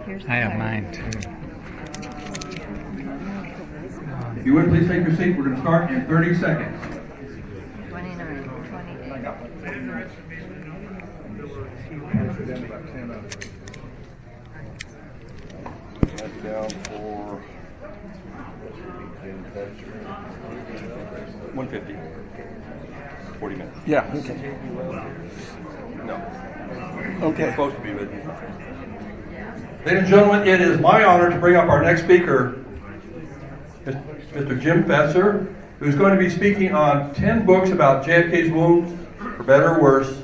I have mine too. If you would please take your seat, we're going to start in 30 seconds. 29, 28. That's down for 150. 40 minutes. Yeah, okay. No. Okay. Supposed to be, but Ladies and gentlemen, it is my honor to bring up our next speaker, Mr. Jim Fetzer, who's going to be speaking on 10 books about JFK's wounds, for better or worse.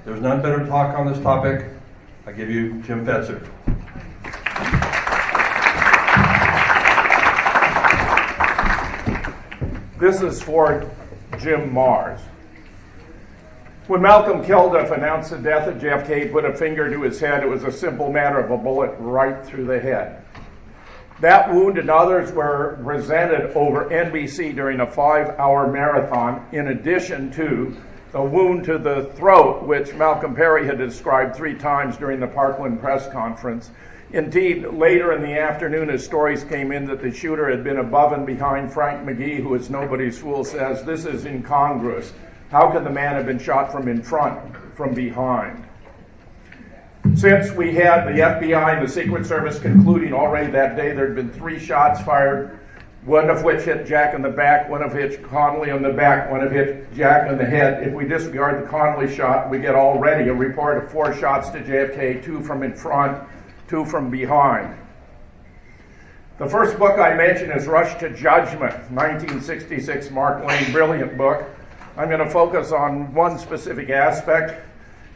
There's none better to talk on this topic. I give you Jim Fetzer. This is for Jim Mars. When Malcolm Kilduff announced the death of JFK, he put a finger to his head. It was a simple matter of a bullet right through the head. That wound and others were presented over NBC during a 5-hour marathon, in addition to the wound to the throat, which Malcolm Perry had described 3 times during the Parkland press conference. Indeed, later in the afternoon, as stories came in that the shooter had been above and behind Frank McGee, who is nobody's fool, says, this is incongruous. How could the man have been shot from in front, from behind? Since we had the FBI and the Secret Service concluding already that day there had been 3 shots fired, one of which hit Jack in the back, one of which Connolly in the back, one of hit Jack in the head. If we disregard the Connolly shot, we get already a report of 4 shots to JFK, 2 from in front, 2 from behind. The first book I mentioned is Rush to Judgment, 1966, Mark Lane, brilliant book. I'm going to focus on one specific aspect.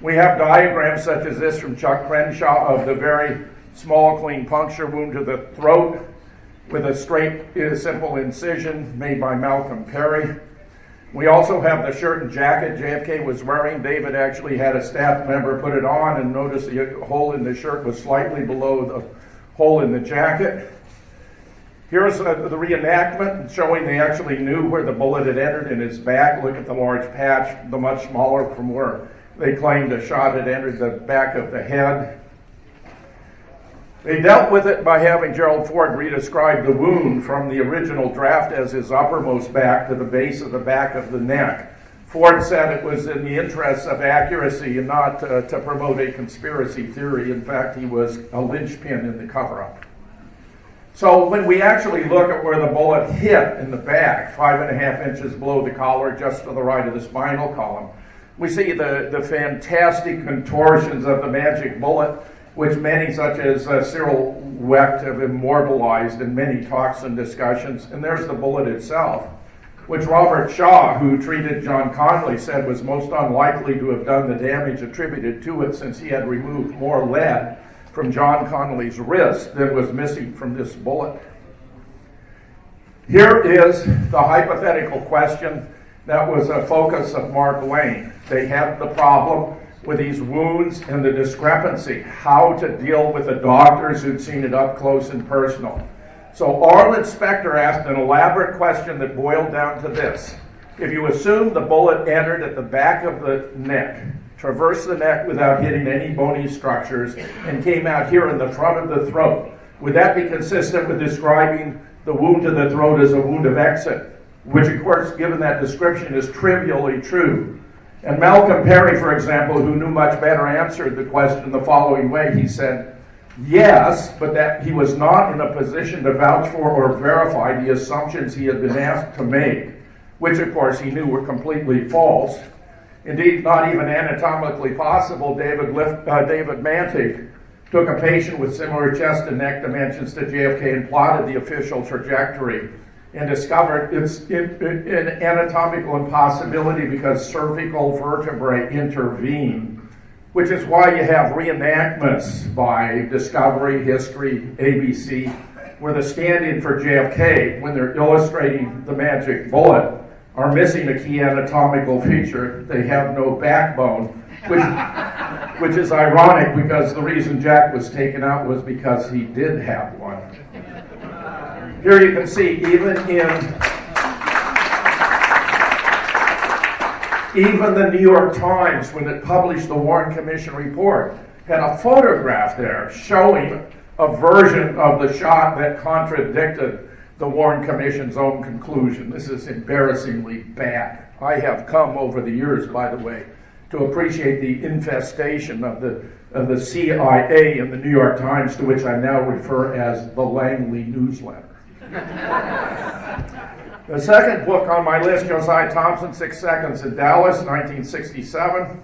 We have diagrams such as this from Chuck Crenshaw of the very small, clean puncture wound to the throat with a straight, simple incision made by Malcolm Perry. We also have the shirt and jacket JFK was wearing. David actually had a staff member put it on and noticed the hole in the shirt was slightly below the hole in the jacket. Here's the reenactment showing they actually knew where the bullet had entered in his back. Look at the large patch, the much smaller from where they claimed a shot had entered the back of the head. They dealt with it by having Gerald Ford re-describe the wound from the original draft as his uppermost back to the base of the back of the neck. Ford said it was in the interests of accuracy and not to promote a conspiracy theory. In fact, he was a linchpin in the cover-up. So when we actually look at where the bullet hit in the back, 5.5 inches below the collar, just to the right of the spinal column, we see the fantastic contortions of the magic bullet, which many, such as Cyril Wecht, have immortalized in many talks and discussions. And there's the bullet itself, which Robert Shaw, who treated John Connolly, said was most unlikely to have done the damage attributed to it, since he had removed more lead from John Connolly's wrist than was missing from this bullet. Here is the hypothetical question that was a focus of Mark Lane. They had the problem with these wounds and the discrepancy, how to deal with the doctors who'd seen it up close and personal. So Arlen Specter asked an elaborate question that boiled down to this. If you assume the bullet entered at the back of the neck, traversed the neck without hitting any bony structures, and came out here in the front of the throat, would that be consistent with describing the wound to the throat as a wound of exit? Which, of course, given that description, is trivially true. And Malcolm Perry, for example, who knew much better, answered the question the following way. He said, yes, but that he was not in a position to vouch for or verify the assumptions he had been asked to make, which, of course, he knew were completely false. Indeed, not even anatomically possible. David Mantik took a patient with similar chest and neck dimensions to JFK and plotted the official trajectory and discovered it's an anatomical impossibility because cervical vertebrae intervene, which is why you have reenactments by Discovery, History, ABC, where the stand-in for JFK, when they're illustrating the magic bullet, are missing a key anatomical feature. They have no backbone, which is ironic because the reason Jack was taken out was because he did have one. Here you can see, even the New York Times, when it published the Warren Commission report, had a photograph there showing a version of the shot that contradicted the Warren Commission's own conclusion. This is embarrassingly bad. I have come over the years, by the way, to appreciate the infestation of the CIA in the New York Times, to which I now refer as the Langley newsletter. The second book on my list, Josiah Thompson, 6 Seconds in Dallas, 1967.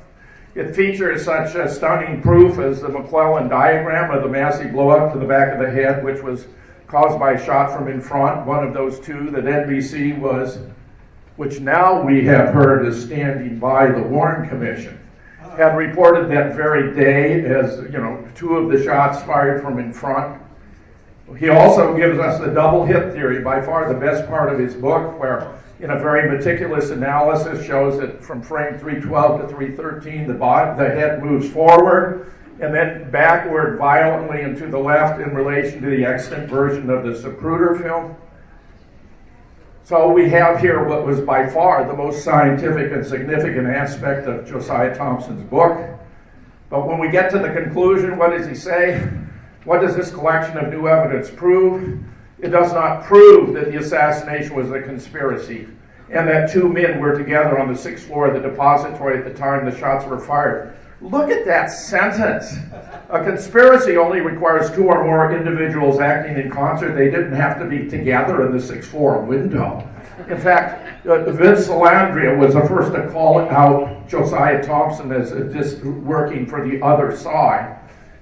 It features such stunning proof as the McClellan diagram of the massive blow-up to the back of the head, which was caused by a shot from in front, one of those two that NBC was, which now we have heard is standing by the Warren Commission, had reported that very day as, two of the shots fired from in front. He also gives us the double hit theory, by far the best part of his book, where in a very meticulous analysis shows that from frame 312 to 313, the head moves forward and then backward violently and to the left in relation to the extant version of the Zapruder film. So we have here what was by far the most scientific and significant aspect of Josiah Thompson's book. But when we get to the conclusion, what does he say? What does this collection of new evidence prove? It does not prove that the assassination was a conspiracy and that two men were together on the 6th floor of the depository at the time the shots were fired. Look at that sentence. A conspiracy only requires 2 or more individuals acting in concert. They didn't have to be together in the 6th floor window. In fact, Vince Salandria was the first to call out Josiah Thompson as just working for the other side.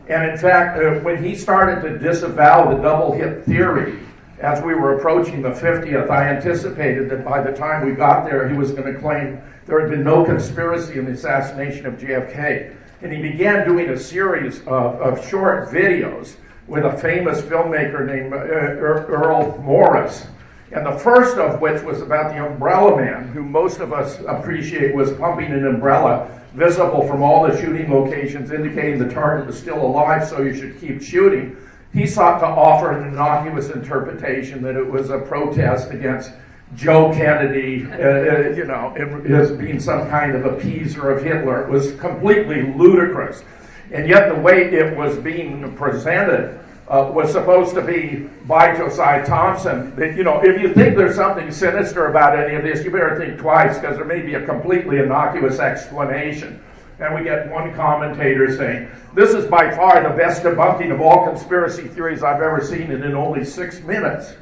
And in fact, when he started to disavow the double hit theory, as we were approaching the 50th, I anticipated that by the time we got there, he was going to claim there had been no conspiracy in the assassination of JFK. And he began doing a series of short videos with a famous filmmaker named Earl Morris. And the first of which was about the umbrella man, who most of us appreciate was pumping an umbrella visible from all the shooting locations, indicating the target was still alive, so you should keep shooting. He sought to offer an innocuous interpretation that it was a protest against Joe Kennedy, as being some kind of appeaser of Hitler. It was completely ludicrous. And yet the way it was being presented was supposed to be by Josiah Thompson. That, if you think there's something sinister about any of this, you better think twice, because there may be a completely innocuous explanation. And we get one commentator saying, "This is by far the best debunking of all conspiracy theories I've ever seen, and in only 6 minutes."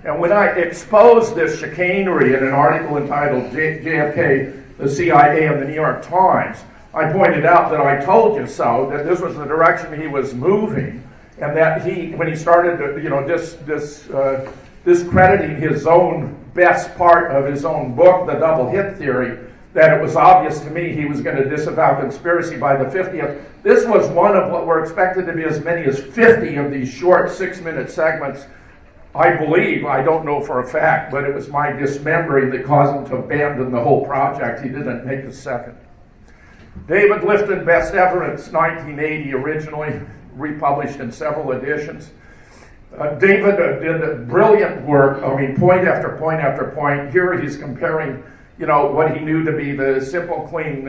And when I exposed this chicanery in an article entitled JFK, the CIA, and the New York Times, I pointed out that I told you so, that this was the direction he was moving, and that when he started discrediting his own best part of his own book, The Double Hit Theory, that it was obvious to me he was going to disavow conspiracy by the 50th. This was one of what were expected to be as many as 50 of these short 6-minute segments. I believe, I don't know for a fact, but it was my dismembering that caused him to abandon the whole project. He didn't make the second. David Lifton, Best Evidence, 1980, originally republished in several editions. David did brilliant work, point after point after point. Here he's comparing what he knew to be the simple, clean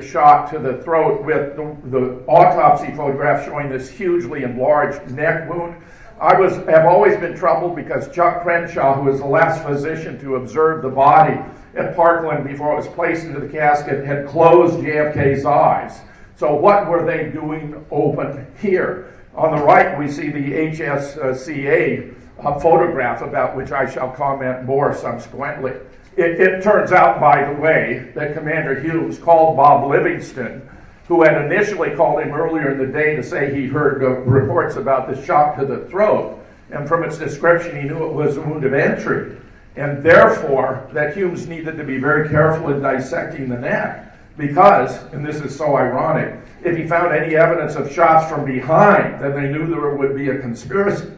shot to the throat with the autopsy photograph showing this hugely enlarged neck wound. I have always been troubled because Chuck Crenshaw, who was the last physician to observe the body at Parkland before it was placed into the casket, had closed JFK's eyes. So what were they doing open here? On the right, we see the HSCA photograph, about which I shall comment more subsequently. It turns out, by the way, that Commander Hughes called Bob Livingston, who had initially called him earlier in the day to say he heard reports about the shot to the throat, and from its description he knew it was a wound of entry, and therefore that Humes needed to be very careful in dissecting the neck, because, and this is so ironic, if he found any evidence of shots from behind, then they knew there would be a conspiracy.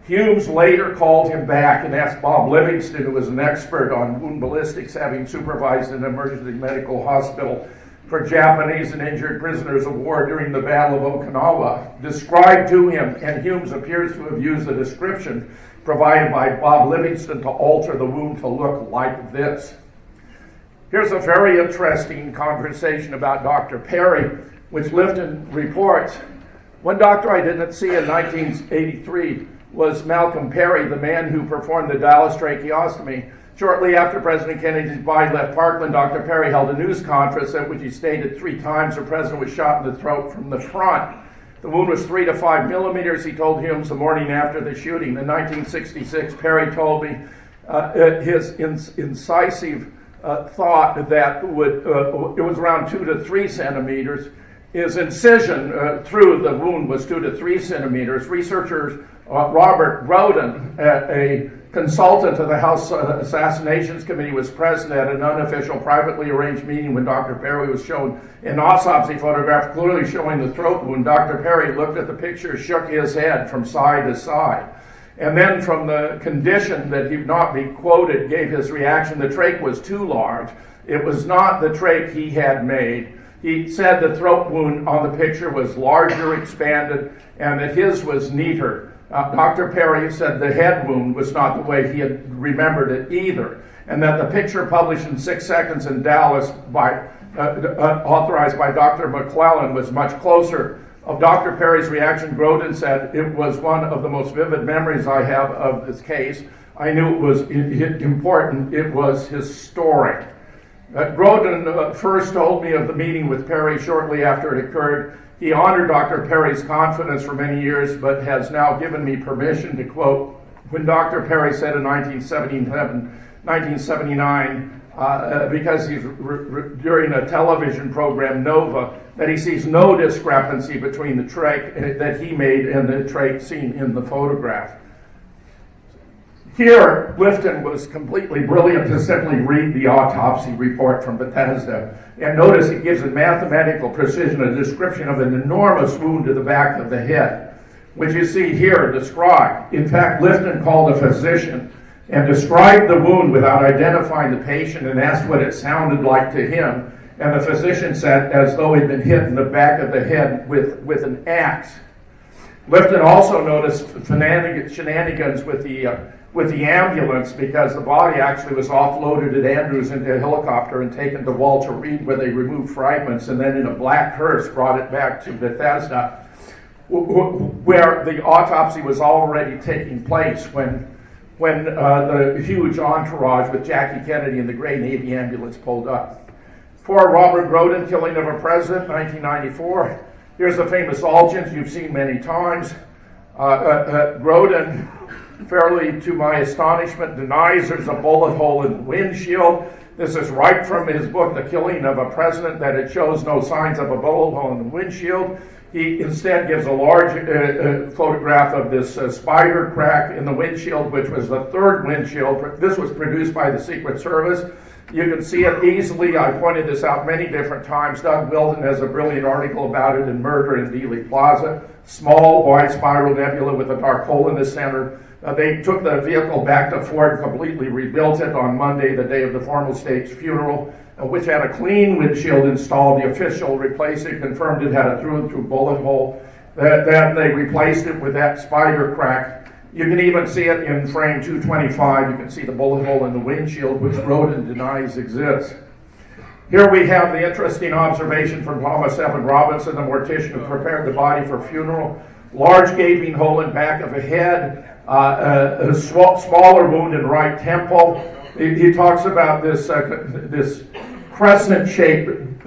Humes later called him back and asked Bob Livingston, who was an expert on wound ballistics, having supervised an emergency medical hospital for Japanese and injured prisoners of war during the Battle of Okinawa, described to him, and Humes appears to have used the description provided by Bob Livingston to alter the wound to look like this. Here's a very interesting conversation about Dr. Perry, which Lifton reports. One doctor I didn't see in 1983 was Malcolm Perry, the man who performed the Dallas tracheostomy. Shortly after President Kennedy's body left Parkland, Dr. Perry held a news conference at which he stated 3 times the president was shot in the throat from the front. The wound was 3 to 5 millimeters, he told Humes the morning after the shooting. In 1966, Perry told me his incisive thought that it was around 2 to 3 centimeters. His incision through the wound was 2 to 3 centimeters. Researchers Robert Groden, a consultant to the House Assassinations Committee, was present at an unofficial, privately arranged meeting when Dr. Perry was shown an autopsy photograph clearly showing the throat wound. Dr. Perry looked at the picture, shook his head from side to side, and then from the condition that he not be quoted, gave his reaction. The trach was too large. It was not the trach he had made. He said the throat wound on the picture was larger, expanded, and that his was neater. Dr. Perry said the head wound was not the way he had remembered it either, and that the picture published in 6 Seconds in Dallas authorized by Dr. McClellan was much closer. Of Dr. Perry's reaction, Groden said, "It was one of the most vivid memories I have of this case. I knew it was important. It was historic." Groden first told me of the meeting with Perry shortly after it occurred. He honored Dr. Perry's confidence for many years, but has now given me permission to quote, when Dr. Perry said in 1979, because he's during a television program, Nova, that he sees no discrepancy between the trach that he made and the trach seen in the photograph. Here, Lifton was completely brilliant to simply read the autopsy report from Bethesda. And notice it gives in mathematical precision a description of an enormous wound to the back of the head, which you see here described. In fact, Lifton called a physician and described the wound without identifying the patient and asked what it sounded like to him. And the physician said, as though he'd been hit in the back of the head with an axe. Lifton also noticed shenanigans with the ambulance, because the body actually was offloaded at Andrews into a helicopter and taken to Walter Reed, where they removed fragments, and then in a black hearse brought it back to Bethesda, where the autopsy was already taking place when the huge entourage with Jackie Kennedy and the gray Navy ambulance pulled up. For Robert Groden, Killing of a President, 1994. Here's the famous Algins you've seen many times. Groden, fairly to my astonishment, denies there's a bullet hole in the windshield. This is right from his book, The Killing of a President, that it shows no signs of a bullet hole in the windshield. He instead gives a large photograph of this spider crack in the windshield, which was the third windshield. This was produced by the Secret Service. You can see it easily. I pointed this out many different times. Doug Wilden has a brilliant article about it in Murder in Dealey Plaza. Small white spiral nebula with a dark hole in the center. They took the vehicle back to Ford, completely rebuilt it on Monday, the day of the formal state's funeral, which had a clean windshield installed. The official replaced it, confirmed it had a through-and-through bullet hole. Then they replaced it with that spider crack. You can even see it in frame 225. You can see the bullet hole in the windshield, which Groden denies exists. Here we have the interesting observation from Thomas Evan Robinson, the mortician who prepared the body for funeral. Large gaping hole in back of the head, a smaller wound in right temple. He talks about this crescent-shaped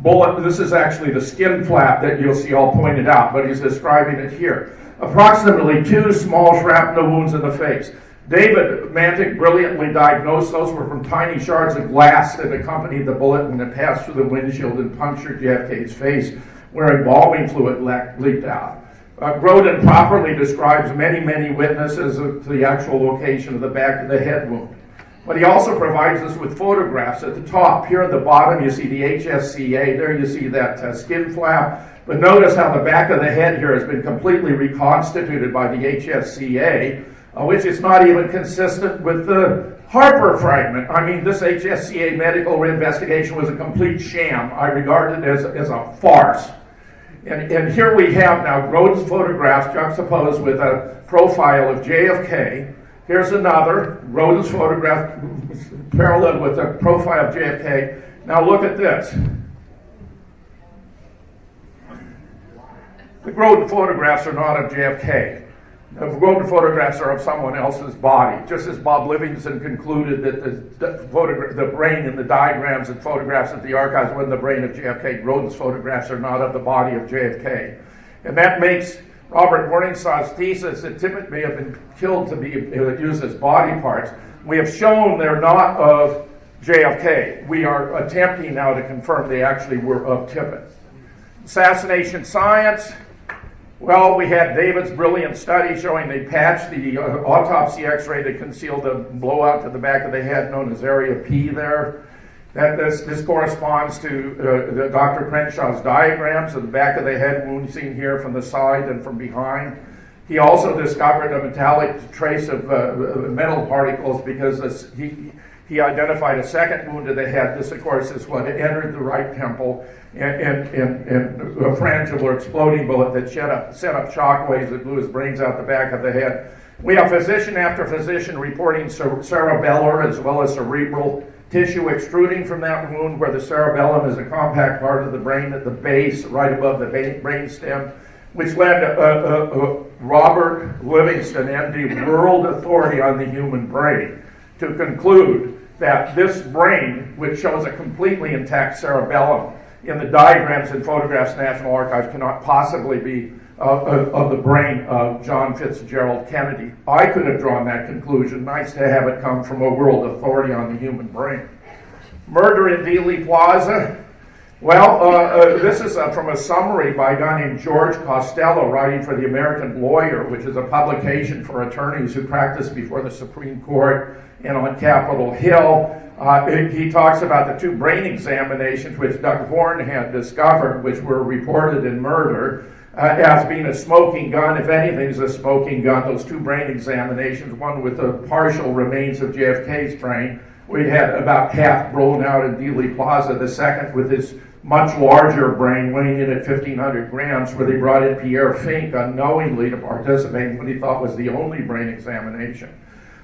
bullet. This is actually the skin flap that you'll see all pointed out, but he's describing it here. Approximately 2 small shrapnel wounds in the face. David Mantic brilliantly diagnosed those were from tiny shards of glass that accompanied the bullet when it passed through the windshield and punctured JFK's face, where embalming fluid leaked out. Groden properly describes many, many witnesses to the actual location of the back of the head wound. But he also provides us with photographs. At the top, here at the bottom, you see the HSCA. There you see that skin flap. But notice how the back of the head here has been completely reconstituted by the HSCA, which is not even consistent with the Harper fragment. I mean, this HSCA medical investigation was a complete sham. I regard it as a farce. And here we have now Groden's photographs juxtaposed with a profile of JFK. Here's another, Groden's photograph paralleled with a profile of JFK. Now look at this. The Groden photographs are not of JFK. The Groden photographs are of someone else's body, just as Bob Livingston concluded that the brain in the diagrams and photographs at the archives wasn't the brain of JFK. Groden's photographs are not of the body of JFK. And that makes Robert Morningsaw's thesis that Tippit may have been killed to be used as body parts. We have shown they're not of JFK. We are attempting now to confirm they actually were of Tippit. Assassination science. Well, we had David's brilliant study showing they patched the autopsy x-ray to conceal the blowout to the back of the head known as area P there. This corresponds to Dr. Crenshaw's diagrams of the back of the head wound seen here from the side and from behind. He also discovered a metallic trace of metal particles because he identified a second wound to the head. This, of course, is what entered the right temple and a frangible or exploding bullet that set up shockwaves that blew his brains out the back of the head. We have physician after physician reporting cerebellar as well as cerebral tissue extruding from that wound, where the cerebellum is a compact part of the brain at the base, right above the brain stem, which led Robert Livingston, MD, world authority on the human brain, to conclude that this brain, which shows a completely intact cerebellum in the diagrams and photographs in National Archives, cannot possibly be of the brain of John Fitzgerald Kennedy. I could have drawn that conclusion. Nice to have it come from a world authority on the human brain. Murder in Dealey Plaza. Well, this is from a summary by a guy named George Costello, writing for the American Lawyer, which is a publication for attorneys who practice before the Supreme Court and on Capitol Hill. He talks about the two brain examinations which Doug Horn had discovered, which were reported in Murder, as being a smoking gun. If anything's a smoking gun, those two brain examinations, one with the partial remains of JFK's brain, we had about half blown out in Dealey Plaza. The second with his much larger brain weighing in at 1,500 grams, where they brought in Pierre Fink unknowingly to participate in what he thought was the only brain examination.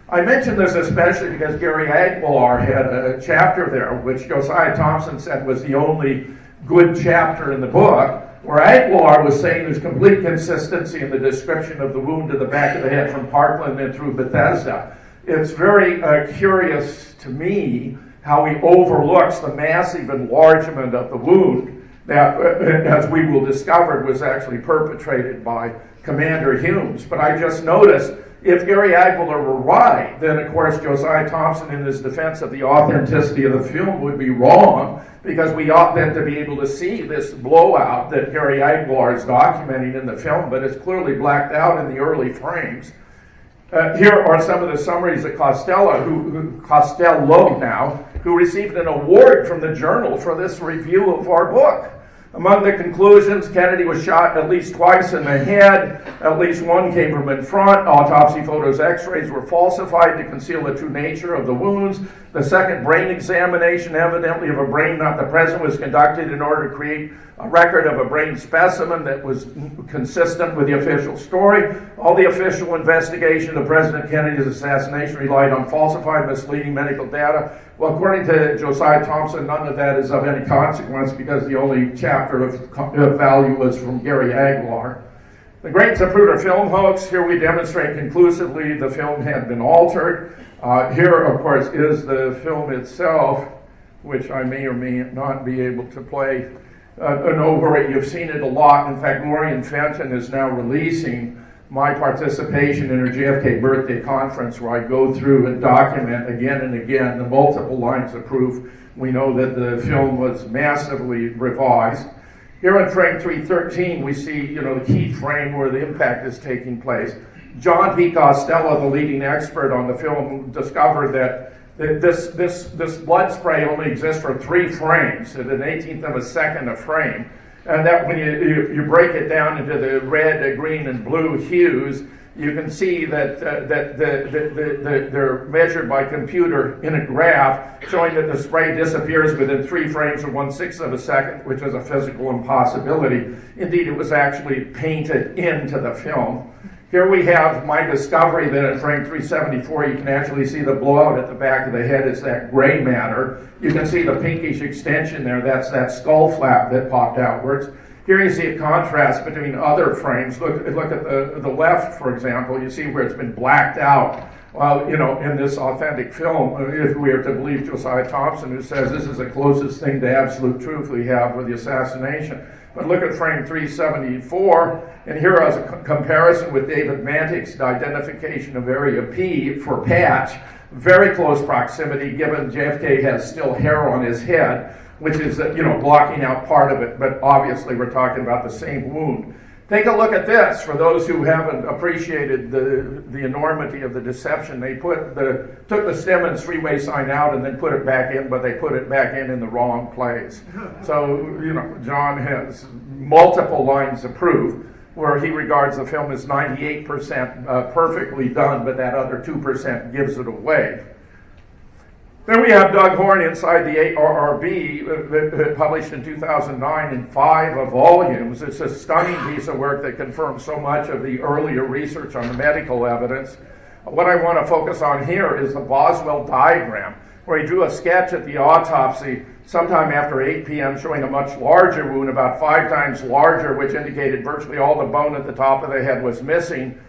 I mention this especially because Gary Aguilar had a chapter there, which Josiah Thompson said was the only good chapter in the book, where Aguilar was saying there's complete consistency in the description of the wound to the back of the head from Parkland and through Bethesda. It's very curious to me how he overlooks the massive enlargement of the wound that, as we will discover, was actually perpetrated by Commander Humes. But I just noticed, if Gary Aguilar were right, then of course Josiah Thompson in his defense of the authenticity of the film would be wrong, because we ought then to be able to see this blowout that Gary Aguilar is documenting in the film, but it's clearly blacked out in the early frames. Here are some of the summaries of Costello now, who received an award from the Journal for this review of our book. Among the conclusions, Kennedy was shot at least twice in the head, at least one came from in front. Autopsy photos, x-rays were falsified to conceal the true nature of the wounds. The second brain examination, evidently of a brain not the present, was conducted in order to create a record of a brain specimen that was consistent with the official story. All the official investigation of President Kennedy's assassination relied on falsified, misleading medical data. Well, according to Josiah Thompson, none of that is of any consequence, because the only chapter of value was from Gary Aguilar. The Great Zapruder film hoax. Here we demonstrate conclusively the film had been altered. Here, of course, is the film itself, which I may or may not be able to play an over it. You've seen it a lot. In fact, Lorian Fenton is now releasing my participation in her JFK birthday conference, where I go through and document again and again the multiple lines of proof. We know that the film was massively revised. Here in frame 313, we see, the key frame where the impact is taking place. John P. Costello, the leading expert on the film, discovered that this blood spray only exists for 3 frames, at an 1/18th of a second a frame. And that when you break it down into the red, green, and blue hues, you can see that they're measured by computer in a graph, showing that the spray disappears within 3 frames or 1/6 of a second, which is a physical impossibility. Indeed, it was actually painted into the film. Here we have my discovery that at frame 374, you can actually see the blowout at the back of the head. It's that gray matter. You can see the pinkish extension there. That's that skull flap that popped outwards. Here you see a contrast between other frames. Look at the left, for example. You see where it's been blacked out. Well, in this authentic film, if we are to believe Josiah Thompson, who says this is the closest thing to absolute truth we have with the assassination. But look at frame 374, and here is a comparison with David Mantick's identification of area P for patch. Very close proximity, given JFK has still hair on his head, which is blocking out part of it, but obviously we're talking about the same wound. Take a look at this. For those who haven't appreciated the enormity of the deception, they took the Stemmons freeway sign out and then put it back in, but they put it back in the wrong place. So, John has multiple lines of proof where he regards the film as 98% perfectly done, but that other 2% gives it away. Then we have Doug Horn inside the ARRB, published in 2009 in 5 volumes. It's a stunning piece of work that confirms so much of the earlier research on the medical evidence. What I want to focus on here is the Boswell diagram, where he drew a sketch at the autopsy sometime after 8 p.m. showing a much larger wound, about 5 times larger, which indicated virtually all the bone at the top of the head was missing.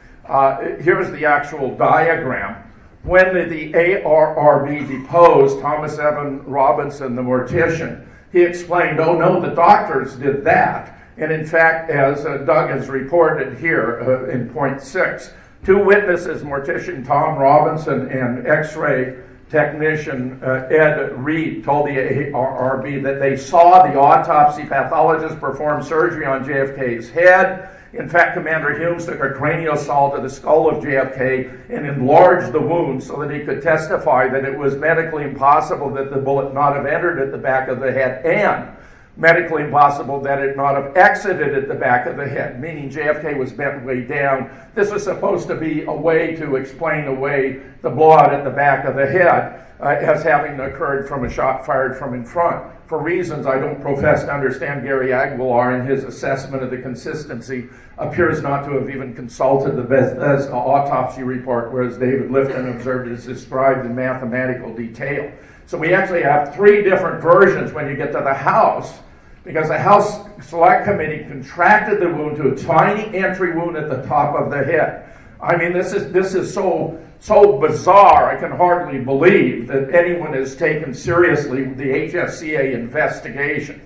Here's the actual diagram. When the ARRB deposed Thomas Evan Robinson, the mortician, he explained, oh no, the doctors did that. And in fact, as Doug has reported here in point 6, 2 witnesses, mortician Tom Robinson and x-ray technician Ed Reed, told the ARRB that they saw the autopsy pathologist perform surgery on JFK's head. In fact, Commander Humes took a cranial saw to the skull of JFK and enlarged the wound so that he could testify that it was medically impossible that the bullet not have entered at the back of the head, and medically impossible that it not have exited at the back of the head, meaning JFK was bent way down. This was supposed to be a way to explain away the blood at the back of the head as having occurred from a shot fired from in front. For reasons I don't profess to understand, Gary Aguilar, in his assessment of the consistency, appears not to have even consulted the Bethesda autopsy report, whereas David Lifton observed it is described in mathematical detail. So we actually have 3 different versions when you get to the House, because the House Select Committee contracted the wound to a tiny entry wound at the top of the head. I mean, this is so bizarre, I can hardly believe that anyone has taken seriously the HSCA investigation.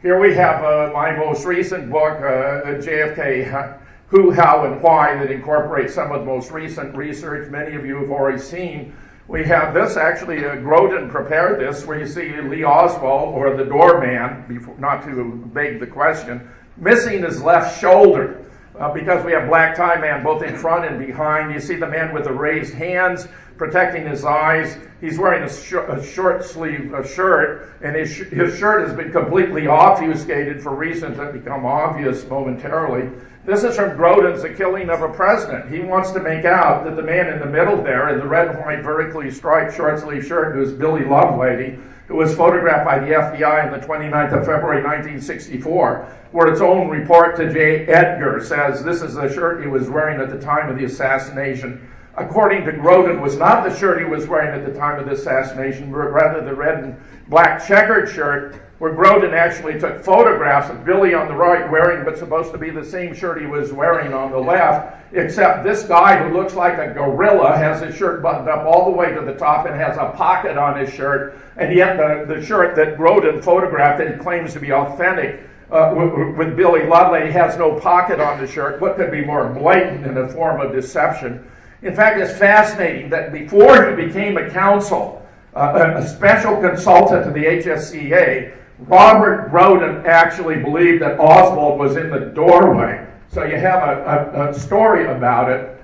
Here we have my most recent book, JFK, Who, How, and Why, that incorporates some of the most recent research many of you have already seen. We have this, actually, Grodin prepared this, where you see Lee Oswald, or the doorman, not to beg the question, missing his left shoulder. Because we have black tie man both in front and behind. You see the man with the raised hands protecting his eyes. He's wearing a short sleeve shirt, and his shirt has been completely obfuscated for reasons that become obvious momentarily. This is from Grodin's The Killing of a President. He wants to make out that the man in the middle there in the red and white vertically striped short sleeve shirt, who's Billy Lovelady, who was photographed by the FBI on the 29th of February 1964, where its own report to J. Edgar says this is the shirt he was wearing at the time of the assassination. According to Grodin, was not the shirt he was wearing at the time of the assassination, but rather the red and black checkered shirt, where Grodin actually took photographs of Billy on the right wearing what's supposed to be the same shirt he was wearing on the left, except this guy who looks like a gorilla has his shirt buttoned up all the way to the top and has a pocket on his shirt, and yet the shirt that Grodin photographed that he claims to be authentic with Billy Lovelady has no pocket on the shirt. What could be more blatant in a form of deception? In fact, it's fascinating that before he became a counsel, a special consultant to the HSCA, Robert Grodin actually believed that Oswald was in the doorway. So you have a story about it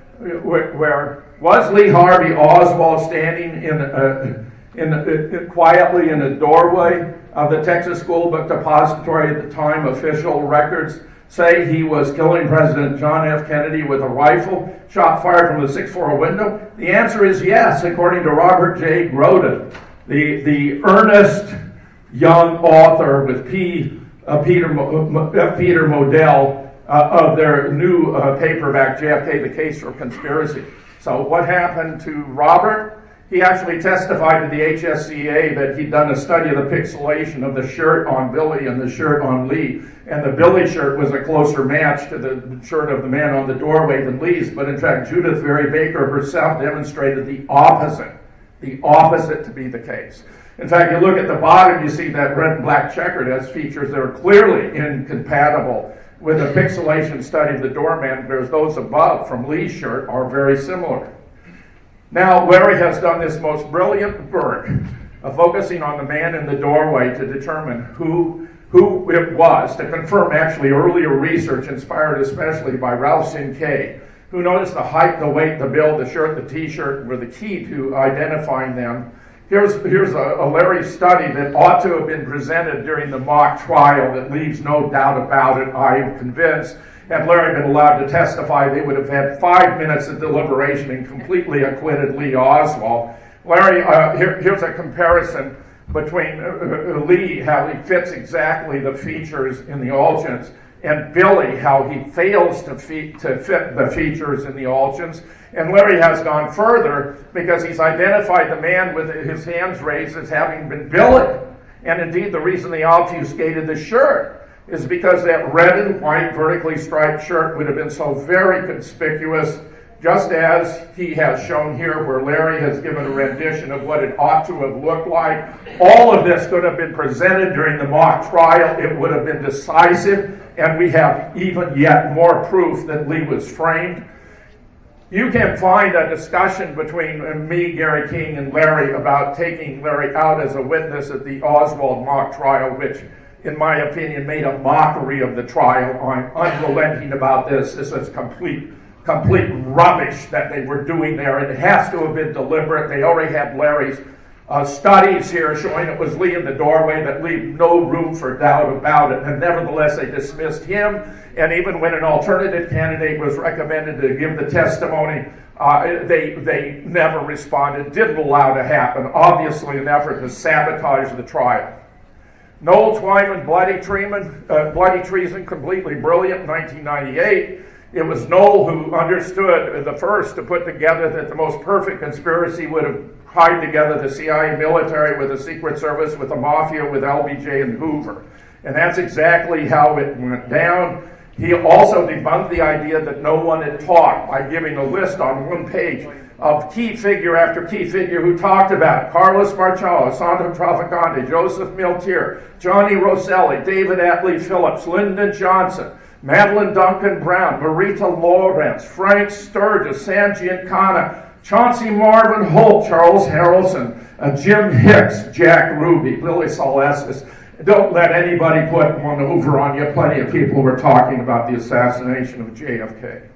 where was Lee Harvey Oswald standing quietly in the doorway of the Texas School Book Depository at the time. Official records say he was killing President John F. Kennedy with a rifle, shot fired from the 6th floor window. The answer is yes, according to Robert J. Grodin, the earnest young author with Peter Modell of their new paperback, JFK, The Case for Conspiracy. So what happened to Robert? He actually testified to the HSCA that he'd done a study of the pixelation of the shirt on Billy and the shirt on Lee, and the Billy shirt was a closer match to the shirt of the man on the doorway than Lee's, but in fact Judith Very Baker herself demonstrated the opposite to be the case. In fact, you look at the bottom, you see that red and black checkered has features that are clearly incompatible with the pixelation study of the doorman, whereas those above from Lee's shirt are very similar. Now, Larry has done this most brilliant work of focusing on the man in the doorway to determine who it was, to confirm actually earlier research inspired especially by Ralph Sinkay, who noticed the height, the weight, the build, the shirt, the t-shirt were the key to identifying them. Here's a Larry study that ought to have been presented during the mock trial that leaves no doubt about it, I am convinced. Had Larry been allowed to testify, they would have had 5 minutes of deliberation and completely acquitted Lee Oswald. Larry, here's a comparison between Lee, how he fits exactly the features in the Algins, and Billy, how he fails to fit the features in the Algins. And Larry has gone further because he's identified the man with his hands raised as having been Billy. And indeed, the reason they obfuscated the shirt is because that red and white vertically striped shirt would have been so very conspicuous, just as he has shown here, where Larry has given a rendition of what it ought to have looked like. All of this could have been presented during the mock trial. It would have been decisive, and we have even yet more proof that Lee was framed. You can find a discussion between me, Gary King, and Larry about taking Larry out as a witness at the Oswald mock trial, which, in my opinion, made a mockery of the trial. I'm unrelenting about this. This is complete rubbish that they were doing there. It has to have been deliberate. They already had Larry's studies here showing it was Lee in the doorway that leave no room for doubt about it. And nevertheless, they dismissed him. And even when an alternative candidate was recommended to give the testimony, they never responded, didn't allow it to happen. Obviously, an effort to sabotage the trial. Noel Twyman, Bloody Treason, completely brilliant in 1998. It was Noel who understood the first to put together that the most perfect conspiracy would have tied together the CIA military with the Secret Service, with the Mafia, with LBJ and Hoover. And that's exactly how it went down. He also debunked the idea that no one had talked by giving a list on one page of key figure after key figure who talked about it. Carlos Marcello, Sandro Traficante, Joseph Miltier, Johnny Rosselli, David Atlee Phillips, Lyndon Johnson, Madeline Duncan Brown, Marita Lawrence, Frank Sturgis, Sam Giancana, Chauncey Marvin Holt, Charles Harrelson, Jim Hicks, Jack Ruby, Lily Salesses. Don't let anybody put one over on you. Plenty of people were talking about the assassination of JFK.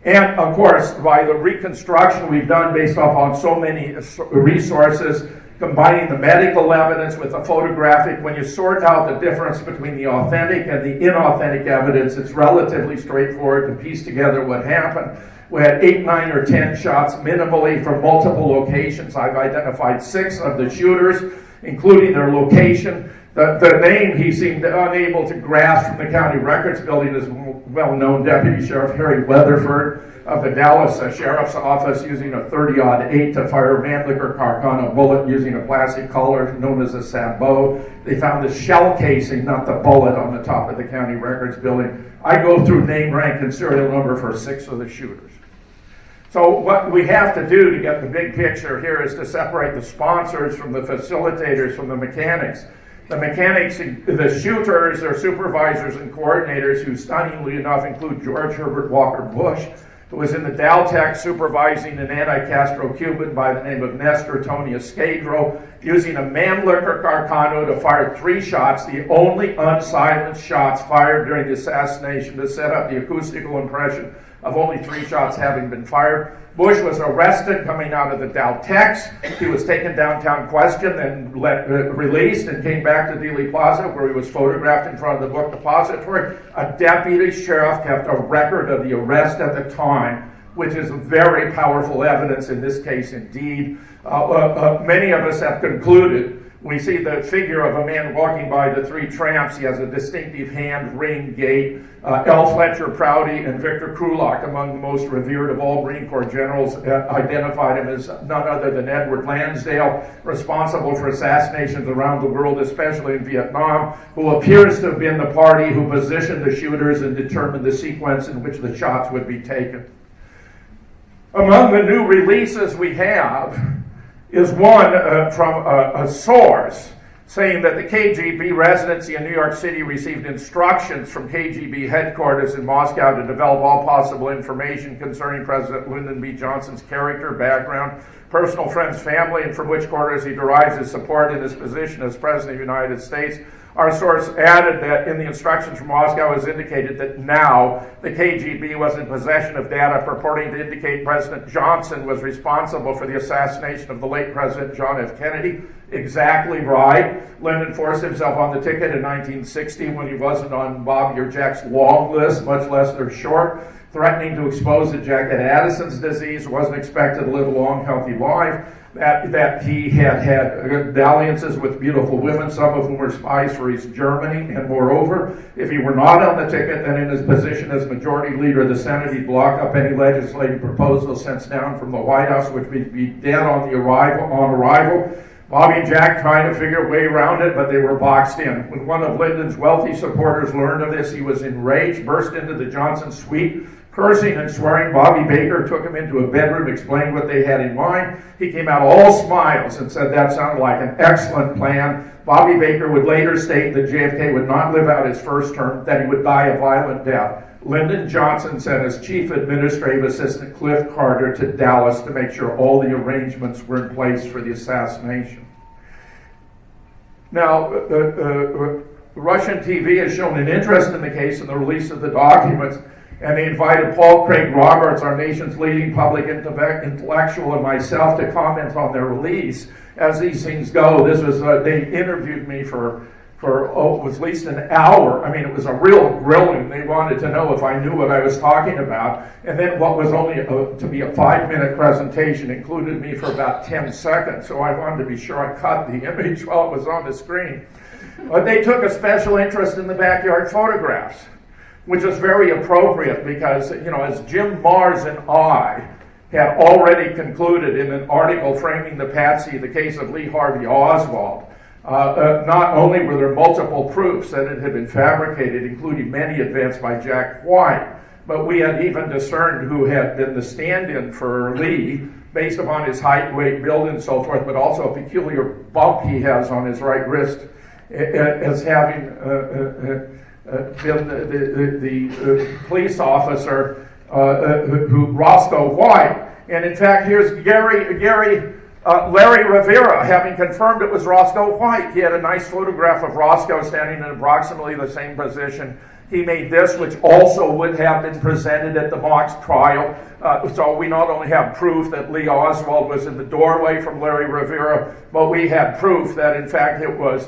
And of course, by the reconstruction we've done based off on so many resources, combining the medical evidence with the photographic, when you sort out the difference between the authentic and the inauthentic evidence, it's relatively straightforward to piece together what happened. We had 8, 9, or 10 shots minimally from multiple locations. I've identified 6 of the shooters, including their location. The name he seemed unable to grasp from the county records building is well-known Deputy Sheriff Harry Weatherford of the Dallas Sheriff's Office, using a 30-08 to fire a Mannlicher Carcano bullet using a plastic collar known as a sabot. They found the shell casing, not the bullet, on the top of the county records building. I go through name, rank, and serial number for 6 of the shooters. So what we have to do to get the big picture here is to separate the sponsors from the facilitators from the mechanics. The mechanics, the shooters, are supervisors and coordinators who, stunningly enough, include George Herbert Walker Bush, who was in the Daltech supervising an anti-Castro Cuban by the name of Nestor Tony Escadro, using a Mannlicher Carcano to fire 3 shots, the only unsilenced shots fired during the assassination, to set up the acoustical impression of only 3 shots having been fired. Bush was arrested coming out of the Daltex. He was taken downtown, questioned, and released, and came back to Dealey Plaza, where he was photographed in front of the book depository. A deputy sheriff kept a record of the arrest at the time, which is very powerful evidence in this case indeed. Many of us have concluded We see the figure of a man walking by the three tramps. He has a distinctive hand, ring, gait. L. Fletcher Prouty and Victor Krulak, among the most revered of all Marine Corps generals, identified him as none other than Edward Lansdale, responsible for assassinations around the world, especially in Vietnam, who appears to have been the party who positioned the shooters and determined the sequence in which the shots would be taken. Among the new releases we have is one from a source saying that the KGB residency in New York City received instructions from KGB headquarters in Moscow to develop all possible information concerning President Lyndon B. Johnson's character, background, personal friends, family, and from which quarters he derives his support in his position as President of the United States. Our source added that in the instructions from Moscow was indicated that now the KGB was in possession of data purporting to indicate President Johnson was responsible for the assassination of the late President John F. Kennedy. Exactly right. Lyndon forced himself on the ticket in 1960 when he wasn't on Bobby or Jack's long list, much less their short, threatening to expose that Jack had Addison's disease, wasn't expected to live a long, healthy life, that he had dalliances with beautiful women, some of whom were spies for East Germany, and moreover, if he were not on the ticket, then in his position as majority leader of the Senate, he'd block up any legislative proposals sent down from the White House, which would be dead on arrival. Bobby and Jack trying to figure a way around it, but they were boxed in. When one of Lyndon's wealthy supporters learned of this, he was enraged, burst into the Johnson suite, cursing and swearing. Bobby Baker took him into a bedroom, explained what they had in mind. He came out all smiles and said that sounded like an excellent plan. Bobby Baker would later state that JFK would not live out his first term, that he would die a violent death. Lyndon Johnson sent his chief administrative assistant, Cliff Carter, to Dallas to make sure all the arrangements were in place for the assassination. Now, Russian TV has shown an interest in the case and the release of the documents, and they invited Paul Craig Roberts, our nation's leading public intellectual, and myself to comment on their release. As these things go, they interviewed me for it was at least an hour. I mean, it was a real grilling. They wanted to know if I knew what I was talking about. And then what was only to be a 5-minute presentation included me for about 10 seconds. So I wanted to be sure I caught the image while it was on the screen. But they took a special interest in the backyard photographs, which is very appropriate because, as Jim Mars and I had already concluded in an article framing the Patsy, the case of Lee Harvey Oswald, not only were there multiple proofs that it had been fabricated, including many advanced by Jack White, but we had even discerned who had been the stand-in for Lee based upon his height, weight, build, and so forth, but also a peculiar bump he has on his right wrist as having been the police officer Roscoe White. And in fact, here's Larry Rivera, having confirmed it was Roscoe White. He had a nice photograph of Roscoe standing in approximately the same position. He made this, which also would have been presented at the mock trial. So we not only have proof that Lee Oswald was in the doorway from Larry Rivera, but we had proof that, in fact, it was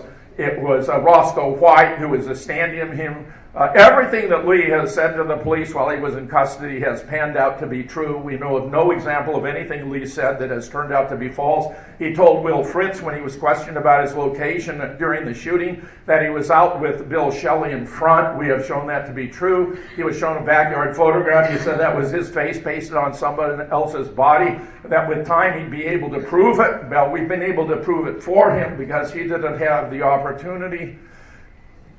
Roscoe White who was standing him. Everything that Lee has said to the police while he was in custody has panned out to be true. We know of no example of anything Lee said that has turned out to be false. He told Will Fritz when he was questioned about his location during the shooting that he was out with Bill Shelley in front. We have shown that to be true. He was shown a backyard photograph. He said that was his face pasted on somebody else's body, that with time he'd be able to prove it. Well, we've been able to prove it for him because he didn't have the opportunity.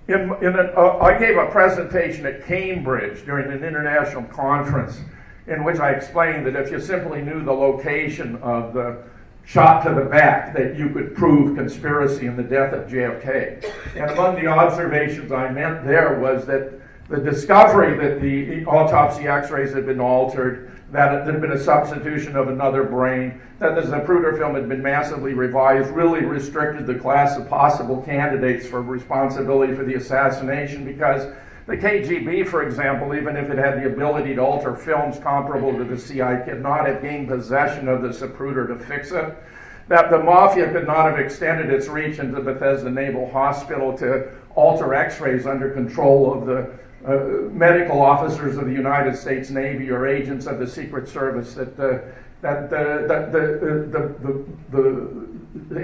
I gave a presentation at Cambridge during an international conference in which I explained that if you simply knew the location of the shot to the back, that you could prove conspiracy in the death of JFK. And among the observations I meant there was that the discovery that the autopsy x-rays had been altered, that there had been a substitution of another brain, that the Zapruder film had been massively revised, really restricted the class of possible candidates for responsibility for the assassination, because the KGB, for example, even if it had the ability to alter films comparable to the CIA, could not have gained possession of the Zapruder to fix it. That the Mafia could not have extended its reach into Bethesda Naval Hospital to alter x-rays under control of the medical officers of the United States Navy or agents of the Secret Service, that that the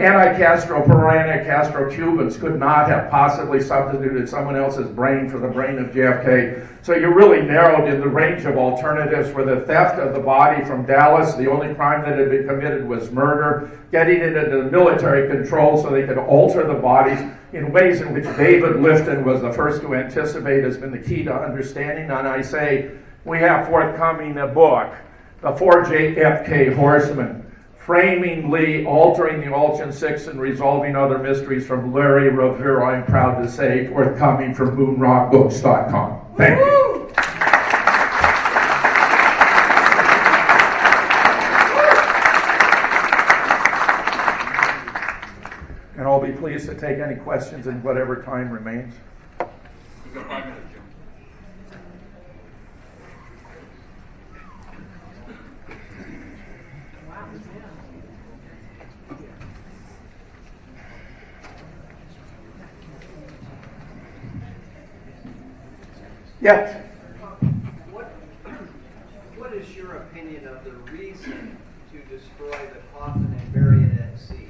anti-Castro, pro-anti-Castro Cubans could not have possibly substituted someone else's brain for the brain of JFK. So you really narrowed in the range of alternatives for the theft of the body from Dallas. The only crime that had been committed was murder, getting it into military control so they could alter the bodies in ways in which David Lifton was the first to anticipate has been the key to understanding. And I say, we have forthcoming a book, The 4 JFK Horsemen, framing Lee, altering the Ulchin Six, and resolving other mysteries from Larry Rivera, I'm proud to say, forthcoming from moonrockbooks.com. Thank you. And I'll be pleased to take any questions in whatever time remains. We've got 5 minutes, Jim. Yes. What is your opinion of the reason to destroy the coffin and bury it at sea?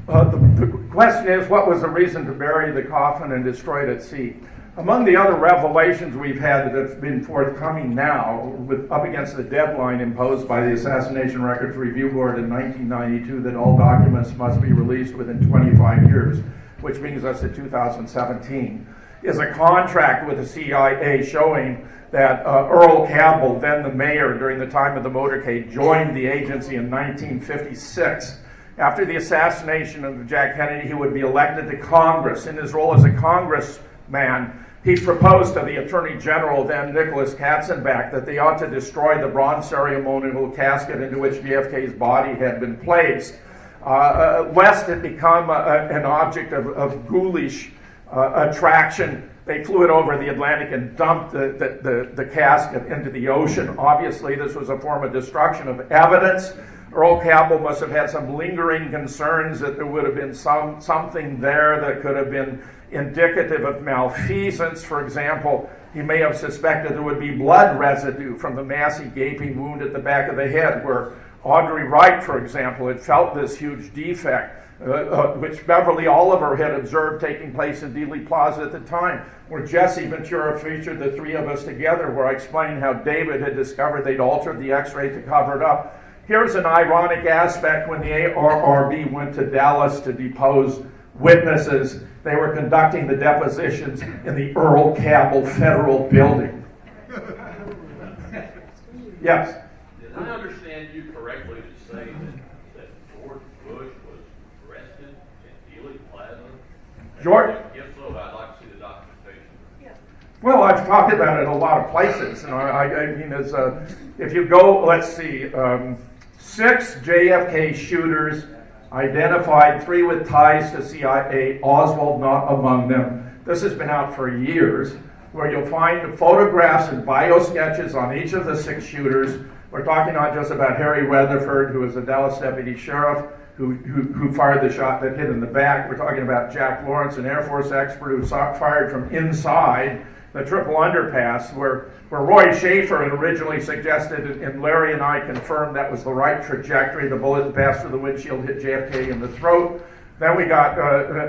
The question is, what was the reason to bury the coffin and destroy it at sea? Among the other revelations we've had that have been forthcoming now, up against the deadline imposed by the Assassination Records Review Board in 1992 that all documents must be released within 25 years, which brings us to 2017, is a contract with the CIA showing that Earl Cabell, then the mayor during the time of the motorcade, joined the agency in 1956. After the assassination of Jack Kennedy, he would be elected to Congress. In his role as a congressman, he proposed to the Attorney General, then Nicholas Katzenbach, that they ought to destroy the bronze ceremonial casket into which JFK's body had been placed, lest it become an object of ghoulish attraction. They flew it over the Atlantic and dumped the casket into the ocean. Obviously, this was a form of destruction of evidence. Earl Cabell must have had some lingering concerns that there would have been something there that could have been indicative of malfeasance. For example, he may have suspected there would be blood residue from the massive gaping wound at the back of the head, where Audrey Wright, for example, had felt this huge defect, which Beverly Oliver had observed taking place in Dealey Plaza at the time, where Jesse Ventura featured the three of us together, where I explained how David had discovered they'd altered the x-ray to cover it up. Here's an ironic aspect. When the ARRB went to Dallas to depose witnesses, they were conducting the depositions in the Earl Cabell Federal Building. Yes? Did I understand you correctly to say that George Bush was arrested in Dealey Plaza? George? If so, I'd like to see the documentation. Well, I've talked about it in a lot of places. You know, I mean, if you go, let's see, 6 JFK shooters identified, 3 with ties to CIA, Oswald not among them. This has been out for years, where you'll find photographs and bio-sketches on each of the 6 shooters. We're talking not just about Harry Weatherford, who was a Dallas deputy sheriff, who fired the shot that hit in the back. We're talking about Jack Lawrence, an Air Force expert who fired from inside the triple underpass, where Roy Schaefer had originally suggested, and Larry and I confirmed that was the right trajectory. The bullet passed through the windshield, hit JFK in the throat. Then we got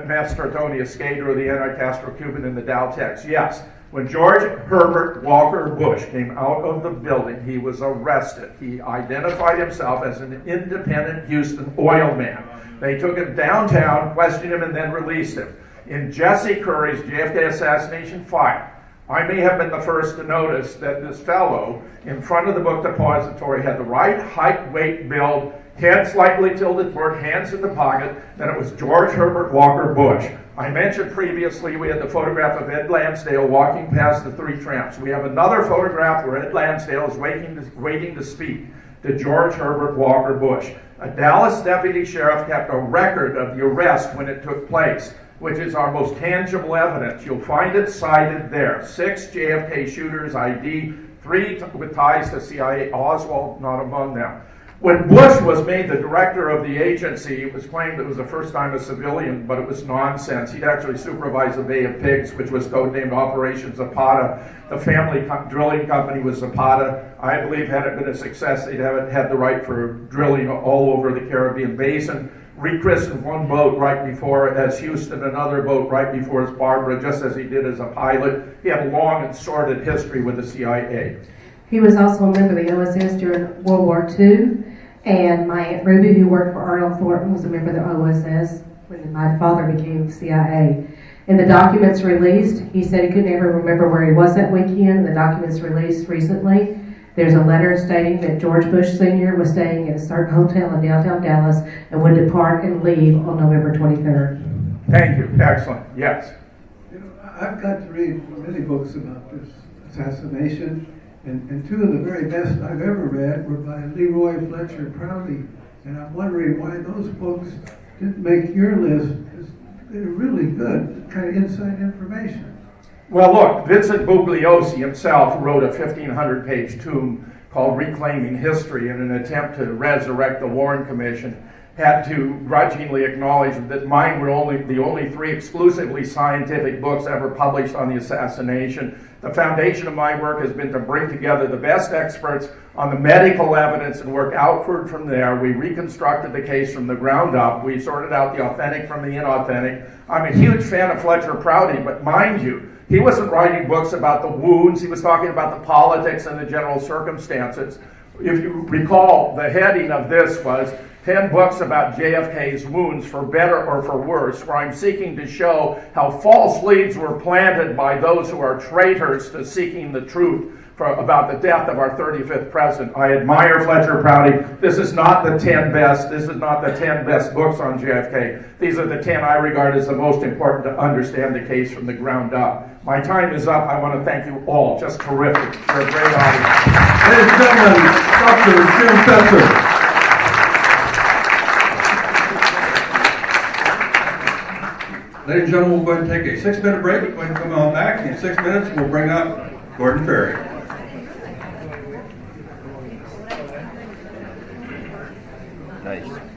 Master Tony Escadro, the anti-Castro Cuban, in the Daltex. Yes, when George Herbert Walker Bush came out of the building, he was arrested. He identified himself as an independent Houston oil man. They took him downtown, questioned him, and then released him. In Jesse Curry's JFK assassination file, I may have been the first to notice that this fellow in front of the book depository had the right height, weight, build, head slightly tilted forward, hands in the pocket, then it was George Herbert Walker Bush. I mentioned previously we had the photograph of Ed Lansdale walking past the 3 tramps. We have another photograph where Ed Lansdale is waiting to speak to George Herbert Walker Bush. A Dallas deputy sheriff kept a record of the arrest when it took place, which is our most tangible evidence. You'll find it cited there. 6 JFK shooters ID, 3 with ties to CIA, Oswald not among them. When Bush was made the director of the agency, it was claimed it was the first time a civilian, but it was nonsense. He'd actually supervised the Bay of Pigs, which was codenamed Operation Zapata. The family drilling company was Zapata. I believe had it been a success, they'd have had the right for drilling all over the Caribbean basin. Rechristened one boat right before as Houston, another boat right before as Barbara, just as he did as a pilot. He had a long and sordid history with the CIA. He was also a member of the OSS during World War II, and my Aunt Ruby, who worked for Arnold Thornton, was a member of the OSS when my father became CIA. In the documents released, he said he could never remember where he was that weekend. The documents released recently, there's a letter stating that George Bush Sr. was staying at a certain hotel in downtown Dallas and would depart and leave on November 23rd. Thank you. Excellent. Yes. You know, I've got to read many books about this assassination, and two of the very best I've ever read were by Leroy Fletcher Prouty, and I'm wondering why those books didn't make your list. They're really good, kind of inside information. Well, look, Vincent Bugliosi himself wrote a 1,500-page tome called Reclaiming History in an attempt to resurrect the Warren Commission. Had to grudgingly acknowledge that mine were the only three exclusively scientific books ever published on the assassination. The foundation of my work has been to bring together the best experts on the medical evidence and work outward from there. We reconstructed the case from the ground up. We sorted out the authentic from the inauthentic. I'm a huge fan of Fletcher Prouty, but mind you, he wasn't writing books about the wounds. He was talking about the politics and the general circumstances. If you recall, the heading of this was 10 books about JFK's wounds, for better or for worse, where I'm seeking to show how false leads were planted by those who are traitors to seeking the truth about the death of our 35th president. I admire Fletcher Prouty. This is not the 10 best. This is not the 10 best books on JFK. These are the 10 I regard as the most important to understand the case from the ground up. My time is up. I want to thank you all. Just terrific. You're a great audience. Ladies and gentlemen, Dr. Jim Fetzer. Ladies and gentlemen, we'll go ahead and take a 6-minute break. Go ahead and come on back. In 6 minutes, we'll bring up Gordon Ferry. Nice.